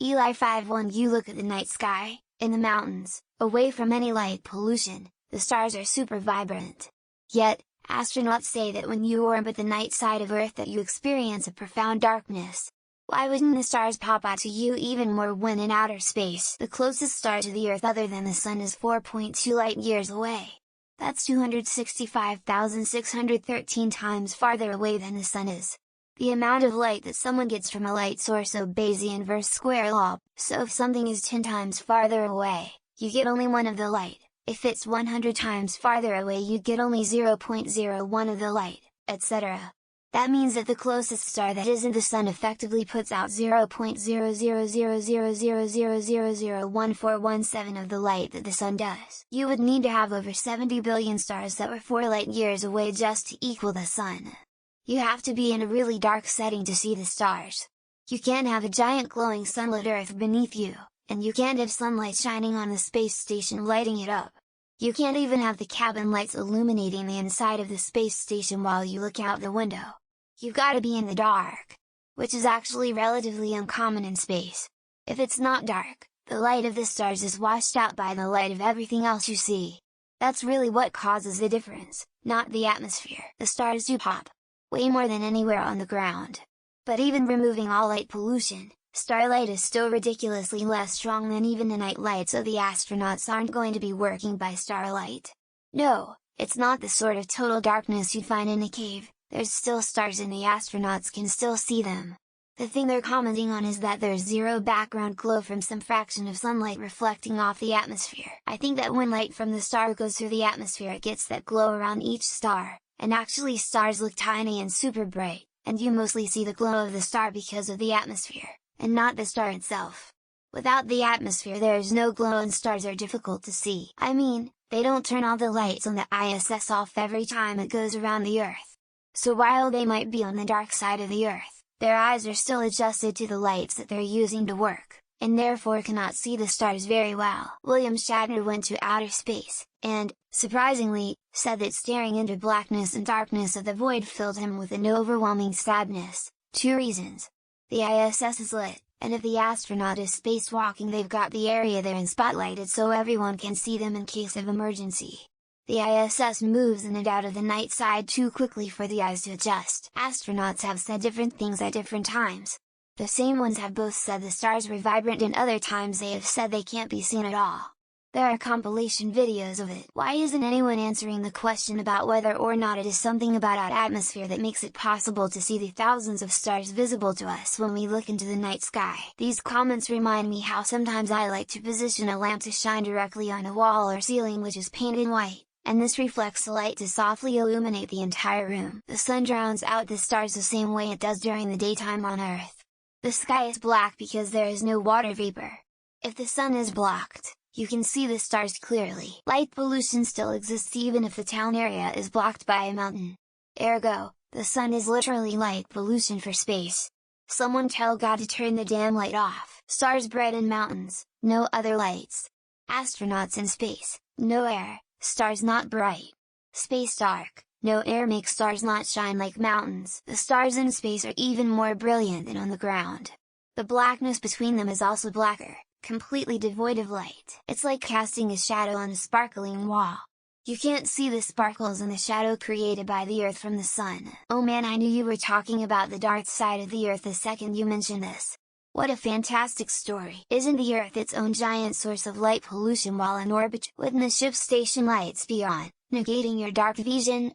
ELI5 When you look at the night sky, in the mountains, away from any light pollution, the stars are super vibrant. Yet, astronauts say that when you orbit the night side of Earth that you experience a profound darkness. Why wouldn't the stars pop out to you even more when in outer space? The closest star to the Earth other than the Sun is 4.2 light-years away. That's 265,613 times farther away than the Sun is. The amount of light that someone gets from a light source obeys Bayesian inverse square law, so if something is 10 times farther away, you get only 1 of the light, if it's 100 times farther away you get only 0.01 of the light, etc. That means that the closest star that isn't the Sun effectively puts out 0.0000000001417 of the light that the Sun does. You would need to have over 70 billion stars that were 4 light-years away just to equal the Sun. You have to be in a really dark setting to see the stars. You can't have a giant glowing sunlit Earth beneath you, and you can't have sunlight shining on the space station lighting it up. You can't even have the cabin lights illuminating the inside of the space station while you look out the window. You've gotta be in the dark! Which is actually relatively uncommon in space. If it's not dark, the light of the stars is washed out by the light of everything else you see. That's really what causes the difference, not the atmosphere. The stars do pop, way more than anywhere on the ground. But even removing all light pollution, starlight is still ridiculously less strong than even the night light, so the astronauts aren't going to be working by starlight. No, it's not the sort of total darkness you'd find in a cave, there's still stars and the astronauts can still see them. The thing they're commenting on is that there's zero background glow from some fraction of sunlight reflecting off the atmosphere. I think that when light from the star goes through the atmosphere it gets that glow around each star. And actually stars look tiny and super bright, and you mostly see the glow of the star because of the atmosphere, and not the star itself. Without the atmosphere there is no glow and stars are difficult to see. I mean, they don't turn all the lights on the ISS off every time it goes around the Earth. So while they might be on the dark side of the Earth, their eyes are still adjusted to the lights that they're using to work, and therefore cannot see the stars very well. William Shatner went to outer space, and, surprisingly, said that staring into blackness and darkness of the void filled him with an overwhelming sadness. 2 reasons. The ISS is lit, and if the astronaut is spacewalking they've got the area they're in spotlighted so everyone can see them in case of emergency. The ISS moves in and out of the night side too quickly for the eyes to adjust. Astronauts have said different things at different times. The same ones have both said the stars were vibrant and other times they have said they can't be seen at all. There are compilation videos of it. Why isn't anyone answering the question about whether or not it is something about our atmosphere that makes it possible to see the thousands of stars visible to us when we look into the night sky? These comments remind me how sometimes I like to position a lamp to shine directly on a wall or ceiling which is painted white, and this reflects the light to softly illuminate the entire room. The sun drowns out the stars the same way it does during the daytime on Earth. The sky is black because there is no water vapor. If the sun is blocked, you can see the stars clearly. Light pollution still exists even if the town area is blocked by a mountain. Ergo, the sun is literally light pollution for space. Someone tell God to turn the damn light off. Stars bright in mountains, no other lights. Astronauts in space, no air, stars not bright. Space dark, no air makes stars not shine like mountains. The stars in space are even more brilliant than on the ground. The blackness between them is also blacker, completely devoid of light. It's like casting a shadow on a sparkling wall. You can't see the sparkles in the shadow created by the Earth from the Sun. Oh man, I knew you were talking about the dark side of the Earth the second you mentioned this. What a fantastic story! Isn't the Earth its own giant source of light pollution while in orbit? Wouldn't the ship's station lights be on, negating your dark vision?